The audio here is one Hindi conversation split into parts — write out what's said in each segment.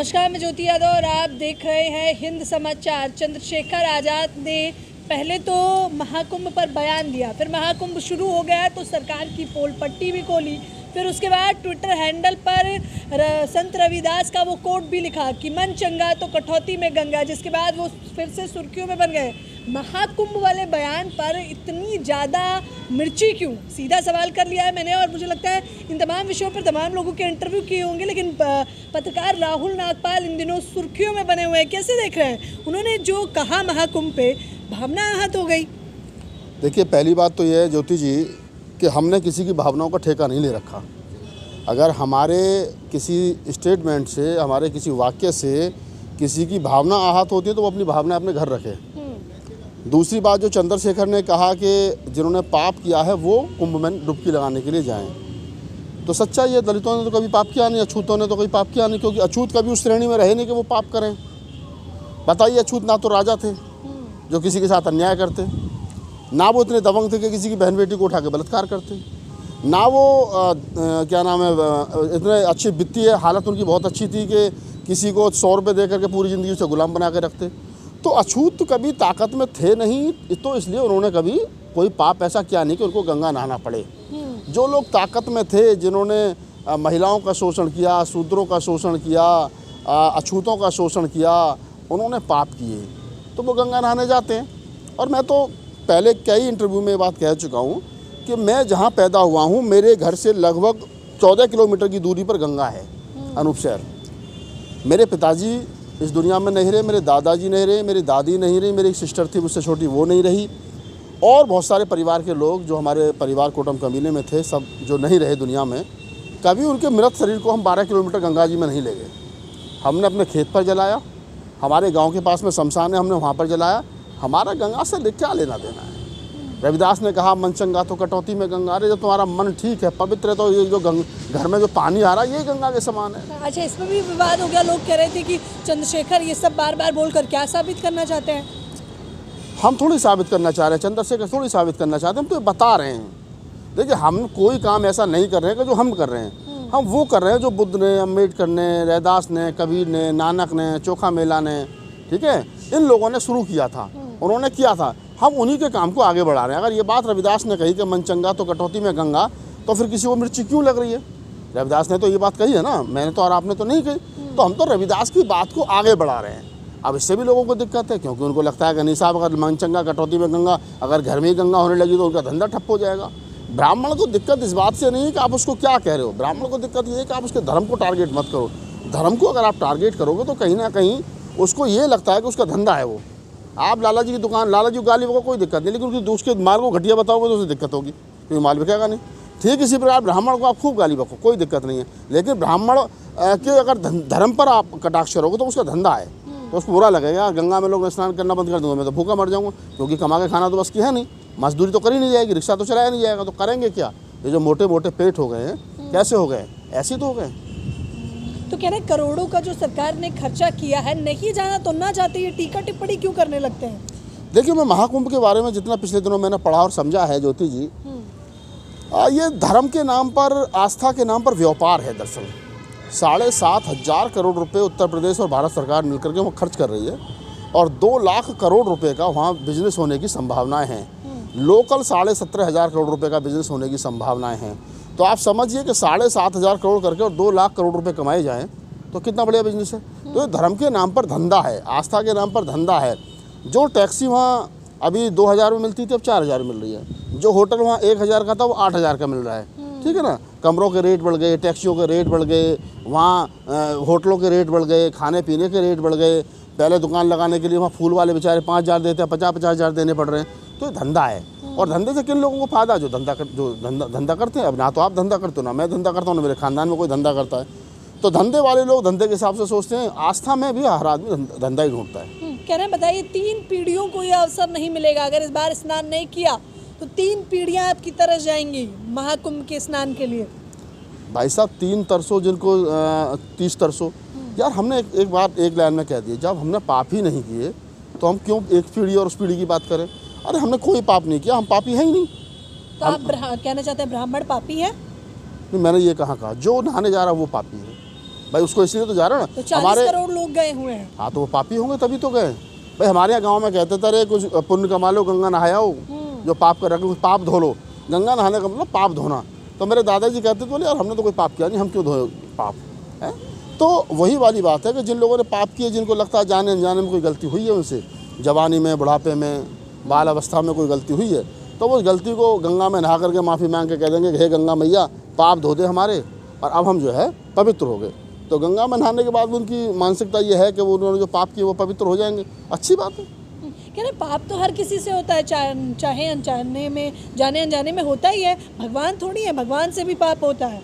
नमस्कार, मैं ज्योति यादव और आप देख रहे हैं हिंद समाचार। चंद्रशेखर आज़ाद ने पहले तो महाकुंभ पर बयान दिया, फिर महाकुंभ शुरू हो गया तो सरकार की पोल पट्टी भी खोली, फिर उसके बाद ट्विटर हैंडल पर संत रविदास का वो कोट भी लिखा कि मन चंगा तो कटौती में गंगा, जिसके बाद वो फिर से सुर्खियों में बन गए। महाकुंभ वाले बयान पर इतनी ज़्यादा मिर्ची क्यों? सीधा सवाल कर लिया है मैंने और मुझे लगता है इन तमाम विषयों पर तमाम लोगों के इंटरव्यू किए होंगे, लेकिन पत्रकार राहुल नागपाल इन दिनों सुर्खियों में बने हुए हैं। कैसे देख रहे हैं? उन्होंने जो कहा महाकुंभ पे, भावना आहत हो गई। देखिए, पहली बात तो यह है ज्योति जी कि हमने किसी की भावनाओं का ठेका नहीं ले रखा। अगर हमारे किसी स्टेटमेंट से, हमारे किसी वाक्य से किसी की भावना आहत होती है तो वो अपनी भावना अपने घर रखे। दूसरी बात, जो चंद्रशेखर ने कहा कि जिन्होंने पाप किया है वो कुंभ में डुबकी लगाने के लिए जाएं, तो सच्चाई है दलितों ने तो कभी पाप किया नहीं, अछूतों ने तो कभी पाप किया नहीं, क्योंकि अछूत कभी उस श्रेणी में रहे नहीं कि वो पाप करें। बताइए, अछूत ना तो राजा थे जो किसी के साथ अन्याय करते, ना वो इतने दबंग थे कि किसी की बहन बेटी को उठा के बलात्कार करते, ना वो क्या नाम है, इतने अच्छी वित्तीय हालत उनकी बहुत अच्छी थी कि किसी को 100 रुपये दे करके पूरी ज़िंदगी उसे गुलाम बना के रखते। तो अछूत तो कभी ताकत में थे नहीं, तो इसलिए उन्होंने कभी कोई पाप ऐसा किया नहीं कि उनको गंगा नहाना पड़े। जो लोग ताकत में थे, जिन्होंने महिलाओं का शोषण किया, शूद्रों का शोषण किया, अछूतों का शोषण किया, उन्होंने पाप किए तो वो गंगा नहाने जाते हैं। और मैं तो पहले कई इंटरव्यू में ये बात कह चुका हूँ कि मैं जहाँ पैदा हुआ हूँ, मेरे घर से लगभग 14 किलोमीटर की दूरी पर गंगा है, अनूप शहर। मेरे पिताजी इस दुनिया में नहीं रहे, मेरे दादाजी नहीं रहे, मेरी दादी नहीं रही, मेरी एक सिस्टर थी मुझसे छोटी, वो नहीं रही, और बहुत सारे परिवार के लोग जो हमारे परिवार कुटुंब कबीले में थे, सब जो नहीं रहे दुनिया में, कभी उनके मृत शरीर को हम 12 किलोमीटर गंगा जी में नहीं ले गए। हमने अपने खेत पर जलाया, हमारे गांव के पास में शमशान है, हमने वहाँ पर जलाया। हमारा गंगा से क्या लेना देना है? रविदास ने कहा मन चंगा तो कटौती में गंगा। अरे, जब तुम्हारा मन ठीक है, पवित्र है, तो ये जो घर में जो पानी आ रहा है ये गंगा के समान है। अच्छा, इसमें भी विवाद हो गया। लोग कह रहे थे कि चंद्रशेखर ये सब बार बार बोलकर क्या साबित करना चाहते हैं? हम थोड़ी साबित करना चाह रहे हैं, चंद्रशेखर थोड़ी साबित करना चाहते हैं, हम तो बता रहे हैं। देखिए, हम कोई काम ऐसा नहीं कर रहे हैं कि जो हम कर रहे हैं, हम वो कर रहे हैं जो बुद्ध ने, अम्बेडकर ने, रैदास ने, कबीर ने, नानक ने, चोखा मेला ने, ठीक है, इन लोगों ने शुरू किया था, उन्होंने किया था। हम उन्हीं के काम को आगे बढ़ा रहे हैं। अगर ये बात रविदास ने कही कि मन चंगा तो कटौती में गंगा, तो फिर किसी को मिर्ची क्यों लग रही है? रविदास ने तो ये बात कही है ना, मैंने तो और आपने तो नहीं कही। तो हम तो रविदास की बात को आगे बढ़ा रहे हैं। अब इससे भी लोगों को दिक्कत है, क्योंकि उनको लगता है कि नहीं साहब, अगर मन चंगा कटौती में गंगा, अगर घर में ही गंगा होने लगी तो उनका धंधा ठप हो जाएगा। ब्राह्मण को दिक्कत इस बात से नहीं है कि आप उसको क्या कह रहे हो, ब्राह्मण को दिक्कत ये है कि आप उसके धर्म को टारगेट मत करो। धर्म को अगर आप टारगेट करोगे तो कहीं ना कहीं उसको ये लगता है कि उसका धंधा है वो। आप लाला जी की दुकान, लाला जी को गाली बको, कोई दिक्कत नहीं, लेकिन उसके माल को घटिया बताओगे तो उसे दिक्कत होगी, क्योंकि माल बिकेगा नहीं। ठीक इसी प्रकार ब्राह्मण को आप खूब गाली बको, कोई दिक्कत नहीं है, लेकिन ब्राह्मण के अगर धर्म पर आप कटाक्ष करोगे तो उसका धंधा है, तो उसको बुरा लगेगा। गंगा में लोग स्नान करना बंद कर दूँगा, मैं तो भूखा मर जाऊँगा, क्योंकि कमा के खाना तो बस की है नहीं, मजदूरी तो करी नहीं जाएगी, रिक्शा तो चलाया नहीं जाएगा, तो करेंगे क्या? ये जो मोटे मोटे पेट हो गए हैं, कैसे हो गए? ऐसे तो हो गए। तो कह रहे करोड़ों का जो सरकार ने खर्चा किया है, नहीं जाना तो ना जाते, ये टीका टिप्पणी क्यों करने लगते हैं? देखिए, मैं महाकुंभ के बारे में जितना पिछले दिनों मैंने पढ़ा और समझा है ज्योति जी, ये धर्म के नाम पर, आस्था के नाम पर व्यापार है। दरअसल 7,500 करोड़ रुपए उत्तर प्रदेश और भारत सरकार मिलकर के वो खर्च कर रही है, और 2 लाख करोड़ रुपए का वहाँ बिजनेस होने की संभावनाएं हैं। लोकल 17,500 करोड़ रुपए का बिजनेस होने की संभावनाएं हैं। तो आप समझिए कि 7,500 करोड़ करके और 2 लाख करोड़ रुपए कमाए जाएँ तो कितना बढ़िया बिजनेस है। तो ये धर्म के नाम पर धंधा है, आस्था के नाम पर धंधा है। जो टैक्सी वहाँ अभी 2,000 में मिलती थी, अब 4,000 मिल रही है। जो होटल वहाँ 1,000 का था, वो 8,000 का मिल रहा है। ठीक है ना? कमरों के रेट बढ़ गए, टैक्सियों के रेट बढ़ गए, वहाँ होटलों के रेट बढ़ गए, खाने पीने के रेट बढ़ गए। पहले दुकान लगाने के लिए वहाँ फूल वाले बेचारे 5,000 देते हैं, 50,000 देने पड़ रहे हैं। तो ये धंधा है, और धंधे से किन लोगों को फायदा? जो धंधा करते हैं। अब ना तो आप धंधा करते हो, ना मैं धंधा करता हूँ, ना मेरे खानदान में कोई धंधा करता है। तो धंधे वाले लोग धंधे के हिसाब से सोचते हैं। आस्था में भी हर आदमी धंधा ही ढूंढता है। कह रहे हैं, बताइए, 3 पीढ़ियों को ये अवसर नहीं मिलेगा। अगर इस बार स्नान नहीं किया तो 3 पीढ़ियां आपकी तरस जाएंगी महाकुंभ के स्नान के लिए। भाई साहब, 3 तरसों जिनको 30 तरसों, यार हमने एक बात एक लाइन में कह दी, जब हमने पाप ही नहीं किए तो हम क्यों एक पीढ़ी और उस पीढ़ी की बात करें? अरे, हमने कोई पाप नहीं किया, हम पापी हैं ही नहीं। तो आप कहना चाहते हैं ब्राह्मण पापी है? नहीं, मैंने ये कहाँ कहा? जो नहाने जा रहा है वो पापी है। भाई उसको इसलिए तो जा रहा तो ना 40 करोड़ लोग गए हुए हैं। हाँ तो वो पापी होंगे तभी तो गए भाई। हमारे यहाँ गाँव में कहते थे अरे कुछ पुण्य कमा लो, गंगा नहाओ, जो पाप कर रखे पाप धो लो। गंगा नहाने का मतलब पाप धोना। तो मेरे दादाजी कहते थे बोले यार हमने तो कोई पाप किया नहीं, हम क्यों धोए पाप है। तो वही वाली बात है कि जिन लोगों ने पाप किए, जिनको लगता है जाने अनजाने में कोई गलती हुई है उनसे, जवानी में, बुढ़ापे में, बाल अवस्था में कोई गलती हुई है, तो वो गलती को गंगा में नहा करके माफ़ी मांग के कह देंगे कि हे गंगा मैया पाप धो दे हमारे, और अब हम जो है पवित्र हो गए। तो गंगा में नहाने के बाद उनकी मानसिकता ये है कि वो उन्होंने जो पाप किए वो पवित्र हो जाएंगे। अच्छी बात है। कह रहे पाप तो हर किसी से होता है, चाहे अनजाने में, जाने अनजाने में होता ही है। भगवान थोड़ी है, भगवान से भी पाप होता है।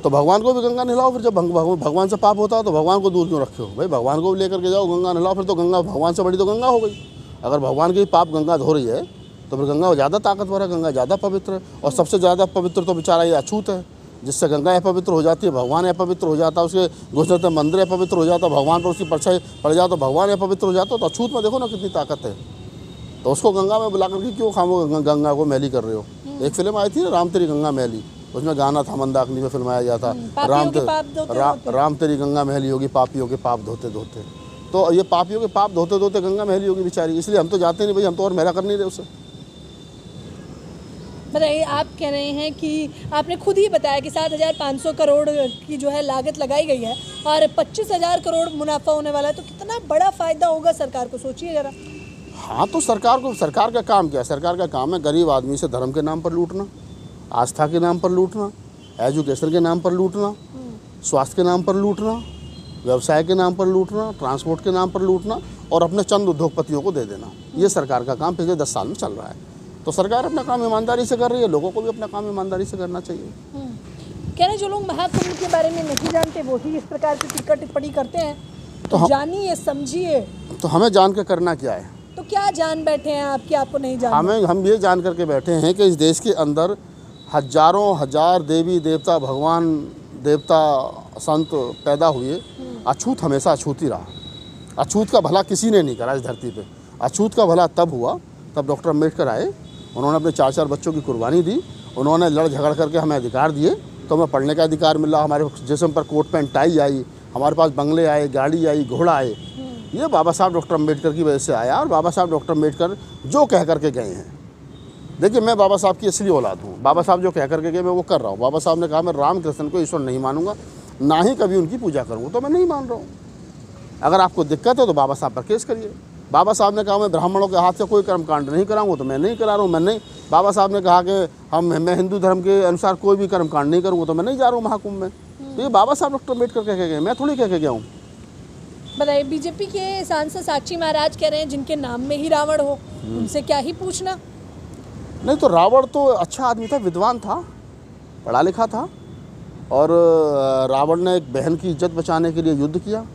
तो भगवान को भी गंगा नहलाओ। फिर जब भगवान से पाप होता है तो भगवान को दूर क्यों रखे हो भाई। भगवान को भी लेकर के जाओ, गंगा नहलाओ। फिर तो गंगा भगवान से बड़ी तो गंगा हो गई। अगर भगवान के पाप गंगा धो रही है तो फिर गंगा ज़्यादा ताकतवर है, गंगा ज़्यादा पवित्र है। और सबसे ज़्यादा पवित्र तो बेचारा ये अछूत है, जिससे गंगा अपवित्र हो जाती है, भगवान अपवित्र हो जाता है, उसके घुसते मंदिर अपवित्र हो जाता है, भगवान पर उसकी परछाई पड़ जाता तो भगवान अपवित्र हो जाता है। तो अछूत में देखो ना कितनी ताकत है। तो उसको गंगा में बुला करके क्यों खामो गंगा को मैली कर रहे हो। एक फिल्म आई थी ना राम तेरी गंगा मैली, उसमें गाना था, मंदाकिनी में फिल्माया गया था, राम तेरी गंगा मैली होगी पापियों के पाप धोते धोते। तो ये पापियों के पाप धोते धोते गंगा मैली होगी बेचारी, इसलिए हम तो जाते नहीं भाई, हम तो और मेला कर नहीं रहे उसे। बताइए, आप कह रहे हैं कि आपने खुद ही बताया कि 7,500 करोड़ की जो है लागत लगाई गई है और 25,000 करोड़ मुनाफा होने वाला है, तो कितना बड़ा फायदा होगा सरकार को, सोचिए जरा। हाँ तो सरकार का काम क्या है। सरकार का काम है गरीब आदमी से धर्म के नाम पर लूटना, आस्था के नाम पर लूटना, एजुकेशन के नाम पर लूटना, स्वास्थ्य के नाम पर लूटना, व्यवसाय के नाम पर लूटना, ट्रांसपोर्ट के नाम पर लूटना और अपने चंद उद्योगपतियों को दे देना। ये सरकार का काम पिछले 10 साल में चल रहा है। तो सरकार अपना काम ईमानदारी से कर रही है, लोगों को भी अपना काम ईमानदारी से करना चाहिए। कह रहे जो लोग महाकुंभ के बारे में नहीं जानते वो ही इस प्रकार की टीका टिप्पणी करते हैं, तो जानिए समझिए। तो हमें जान के करना क्या है। तो क्या जान बैठे हैं आप कि आपको नहीं जानना। हम ये जान करके बैठे हैं कि इस देश के अंदर हजारों हजार देवी देवता, भगवान देवता, संत पैदा हुए। अछूत हमेशा अछूत ही रहा। अछूत का भला किसी ने नहीं करा इस धरती पे। अछूत का भला तब हुआ तब डॉक्टर अम्बेडकर आए, उन्होंने अपने 4 बच्चों की कुर्बानी दी, उन्होंने लड़ झगड़ करके हमें अधिकार दिए, तो हमें पढ़ने का अधिकार मिला, हमारे जिस्म पर कोट पैंट टाई आई, हमारे पास बंगले आए, गाड़ी आई, घोड़ा आए। ये बाबा साहब डॉक्टर अम्बेडकर की वजह से आया। और बाबा साहब डॉक्टर अम्बेडकर जो कह करके गए हैं, देखिए मैं बाबा साहब की असली औलाद हूँ। बाबा साहब जो कह करके गए मैं वो कर रहा हूँ। बाबा साहब ने कहा मैं राम कृष्ण को ईश्वर नहीं मानूंगा, ना ही कभी उनकी पूजा करूँगा, तो मैं नहीं मान रहा हूँ। अगर आपको दिक्कत है तो बाबा साहब पर केस करिए। बाबा साहब ने कहा मैं ब्राह्मणों के हाथ से कोई कर्मकांड नहीं कराऊंगा, तो मैं नहीं करा रहा हूँ। मैं नहीं, बाबा साहब ने कहा कि मैं हिंदू धर्म के अनुसार कोई भी कर्मकांड नहीं करूँगा, तो मैं नहीं जा रहा हूँ महाकुंभ में। तो ये बाबा साहब डॉक्टर अम्बेडकर कह के गए, मैं थोड़ी कह के गया हूँ। बताइए, बीजेपी के सांसद साक्षी महाराज कह रहे हैं जिनके नाम में ही रावण हो, उनसे क्या ही पूछना। नहीं तो रावण तो अच्छा आदमी था, विद्वान था, पढ़ा लिखा था, और रावण ने एक बहन की इज्जत बचाने के लिए युद्ध किया।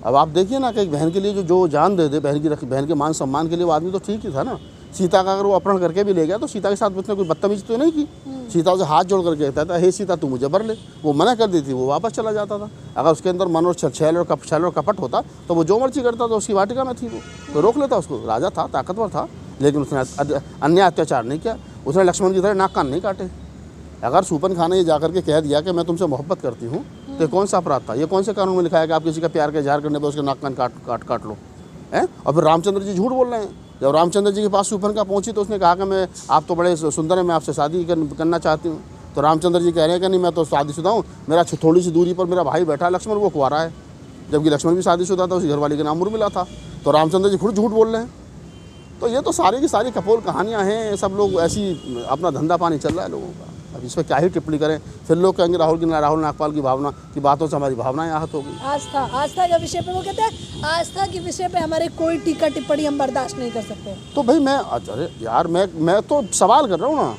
अब आप देखिए ना कि एक बहन के लिए जो जान दे दे, बहन के मान सम्मान के लिए, वो आदमी तो ठीक ही था ना। सीता का अगर वो अपहरण करके भी ले गया तो सीता के साथ उसने कोई बदतमीजी तो नहीं की। सीता उसे हाथ जोड़ करके कहता था हे सीता तू मुझे बर ले, वो मना कर देती, वो वापस चला जाता था। अगर उसके अंदर मन और छल और कपट होता तो वो जो मर्जी करता था, उसकी वाटिका में थी वो, तो रोक लेता उसको। राजा था, ताकतवर था, लेकिन उसने अन्याय अत्याचार नहीं किया। उसने लक्ष्मण की तरह नाक कान नहीं काटे। अगर सूपन खान ने ये जाकर के कह दिया कि मैं तुमसे मोहब्बत करती हूँ, तो ये कौन सा अपराध था। ये कौन से कानून में लिखा है कि आप किसी का प्यार का इजहार करने पर उसके नाक कान काट लो हैं। और फिर रामचंद्र जी झूठ बोल रहे हैं। जब रामचंद्र जी के पास सूपन पहुंची तो उसने कहा कि मैं, आप तो बड़े सुंदर हैं, मैं आपसे शादी करना चाहती हूँ। तो रामचंद्र जी कह रहे हैं कि नहीं मैं तो शादीशुदा हूँ, मेरा थोड़ी सी दूरी पर मेरा भाई बैठा है लक्ष्मण, वो कुंवारा है। जबकि लक्ष्मण भी शादीशुदा था, उसकी घरवाली का नाम उर्मिला था। तो रामचंद्र जी खुद झूठ बोल रहे हैं। तो ये तो सारी की सारी कपोल कहानियाँ हैं। सब लोग ऐसी अपना धंधा पानी चल रहा है लोगों का। अब इस पर क्या ही टिप्पणी करें। फिर लोग कहेंगे राहुल नागपाल की भावना की बातों से हमारी भावनाएं आहत होगी। आस्था का विषय पे वो कहते हैं आस्था के विषय पे हमारे कोई टीका टिप्पणी हम बर्दाश्त नहीं कर सकते। तो भाई मैं, अरे यार मैं तो सवाल कर रहा हूँ ना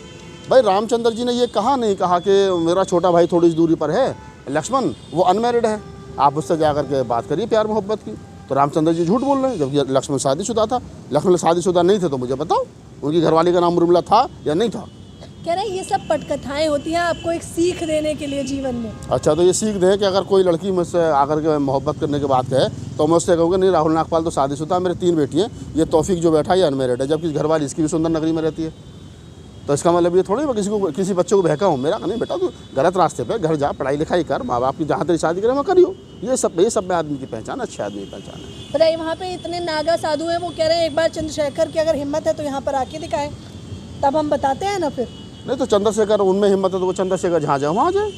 भाई। रामचंद्र जी ने ये कहा नहीं कहा कि मेरा छोटा भाई थोड़ी सी दूरी पर है लक्ष्मण, वो अनमैरिड है, आप उससे जाकर के बात करिए प्यार मोहब्बत की। तो रामचंद्र जी झूठ बोल रहे हैं, जबकि लक्ष्मण शादीशुदा था। लक्ष्मण शादीशुदा नहीं थे तो मुझे बताओ उनकी घरवाली का नाम उर्मिला था या नहीं था। कह रहे हैं ये सब पटकथाएं होती हैं आपको एक सीख देने के लिए जीवन में। अच्छा, तो ये सीख दें कि अगर कोई लड़की मुझसे आकर के मोहब्बत करने की बात कहे तो मैं उससे कहूँगा नहीं राहुल नागपाल तो शादीशुदा, मेरे 3 बेटी हैं, ये तौफीक जो बैठा है ये अनमैरिड है, जबकि घरवाली इसकी भी सुंदर नगरी में रहती है। तो इसका मतलब ये थोड़ी मैं किसी बच्चे को बहका हूँ। मेरा नहीं बेटा, तू गलत रास्ते पे, घर जा, पढ़ाई लिखाई कर, माँ बाप की जहाँ तेरी शादी करे वहाँ करियो। ये सब में आदमी की पहचान, अच्छे आदमी की पहचान है। बताइए, वहाँ पे इतने नागा साधु हैं, वो कह रहे हैं एक बार चंद्रशेखर की अगर हिम्मत है तो यहाँ पर आके दिखाएं, तब हम बताते हैं ना। फिर नहीं तो चंद्रशेखर, उनमें हिम्मत है तो वो चंद्रशेखर जहाँ जाए वहाँ जाए।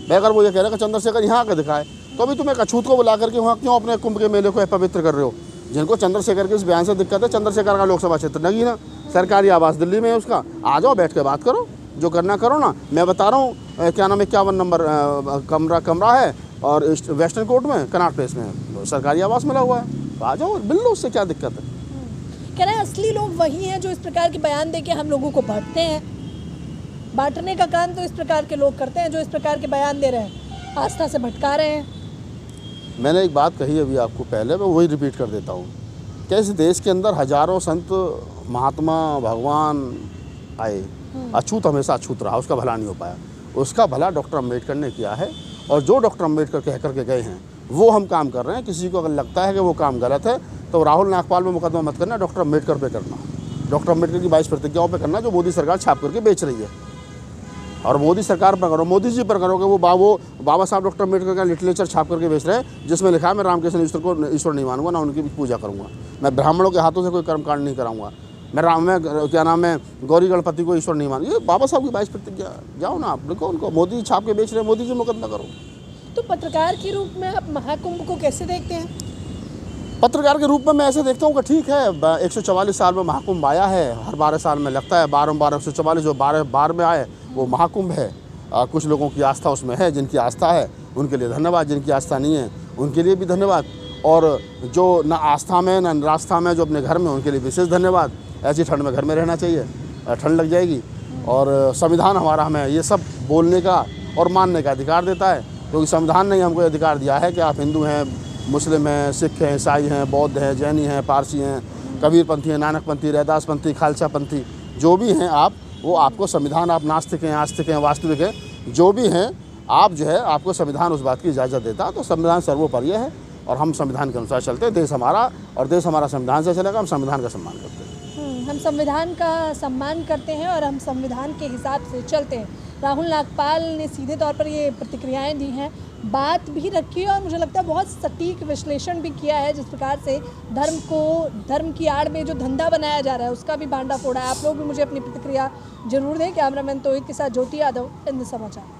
मैं अगर वो ये कह रहा है कि चंद्रशेखर यहाँ आकर दिखाए, तो अभी तुम एक अछूत को बुला करके वहाँ क्यों अपने कुंभ के मेले को पवित्र कर रहे हो? जिनको चंद्रशेखर के इस बयान से दिक्कत है, चंद्रशेखर का लोकसभा क्षेत्र नगीना, सरकारी आवास दिल्ली में है उसका, आ जाओ बैठ के बात करो, जो करना करो ना। मैं बता रहा हूँ क्या नाम है, 51 नंबर कमरा है और वेस्टर्न कोर्ट में कनॉट प्लेस में सरकारी आवास मिला हुआ है, तो आ जाओ मिल लो, उससे क्या दिक्कत है? कह रहे हैं असली लोग वही हैं जो इस प्रकार के बयान दे के हम लोगों को बांटते हैं। बांटने का काम तो इस प्रकार के लोग करते हैं जो इस प्रकार के बयान दे रहे हैं, आस्था से भटका रहे हैं। मैंने एक बात कही अभी आपको पहले, मैं वही रिपीट कर देता हूँ कि इस देश के अंदर हजारों संत महात्मा भगवान आए, अछूत हमेशा अछूत रहा, उसका भला नहीं हो पाया। उसका भला डॉक्टर अम्बेडकर ने किया है, और जो डॉक्टर अम्बेडकर कह करके गए हैं वो हम काम कर रहे हैं। किसी को अगर लगता है कि वो काम गलत है तो राहुल नागपाल में मुकदमा मत करना, डॉक्टर अम्बेडकर पे करना, डॉक्टर अम्बेडकर की 22 प्रतिज्ञाओं पे करना जो मोदी सरकार छाप करके बेच रही है। और मोदी सरकार पर करो, मोदी जी पर करो कि वो बाबा साहब डॉक्टर अम्बेडकर का लिटरेचर छाप करके बेच रहे हैं, जिसमें लिखा है मैं रामकृष्ण ईश्वर को ईश्वर नहीं मानूंगा, ना उनकी पूजा करूंगा, मैं ब्राह्मणों के हाथों से कोई कर्मकांड नहीं कराऊंगा, मैं क्या नाम है गौरी गणपति को ईश्वर नहीं मानूंगा। ये बाबा साहब की 22 प्रतिज्ञा, जाओ ना आप लिखो उनको, मोदी छाप के बेच रहे हैं, मोदी जी मुकदमा करो। तो पत्रकार के रूप में आप महाकुंभ को कैसे देखते हैं? पत्रकार के रूप में मैं ऐसे देखता हूँ कि ठीक है, 144 साल में महाकुंभ आया है, हर 12 साल में लगता है, 144 जो 12 बार में आए वो महाकुंभ है। कुछ लोगों की आस्था उसमें है, जिनकी आस्था है उनके लिए धन्यवाद, जिनकी आस्था नहीं है उनके लिए भी धन्यवाद, और जो न आस्था में न रास्ता में जो अपने घर में, उनके लिए विशेष धन्यवाद। ऐसी ठंड में घर में रहना चाहिए, ठंड लग जाएगी। और संविधान हमारा हमें ये सब बोलने का और मानने का अधिकार देता है, क्योंकि संविधान ने ही हमको अधिकार दिया है कि आप हिंदू हैं, मुस्लिम हैं, सिख हैं, ईसाई हैं, बौद्ध हैं, जैनी हैं, पारसी हैं, कबीरपंथी हैं, नानकपंथी, रैदासपंथी, खालसापंथी, जो भी हैं आप, वो आपको संविधान, आप नास्तिक हैं, आस्तिक हैं, वास्तविक हैं, जो भी हैं आप, जो है आपको संविधान उस बात की इजाज़त देता। तो संविधान सर्वोपरि है और हम संविधान के अनुसार चलते हैं। देश हमारा और देश हमारा संविधान से चलेगा, हम संविधान का सम्मान करते हैं। हम संविधान का सम्मान करते हैं और हम संविधान के हिसाब से चलते हैं। राहुल नागपाल ने सीधे तौर पर ये प्रतिक्रियाएं दी हैं, बात भी रखी है और मुझे लगता है बहुत सटीक विश्लेषण भी किया है। जिस प्रकार से धर्म की आड़ में जो धंधा बनाया जा रहा है उसका भी भांडा फोड़ा है। आप लोग भी मुझे अपनी प्रतिक्रिया जरूर दें। कैमरामैन तोहिद के साथ ज्योति यादव, हिंद समाचार।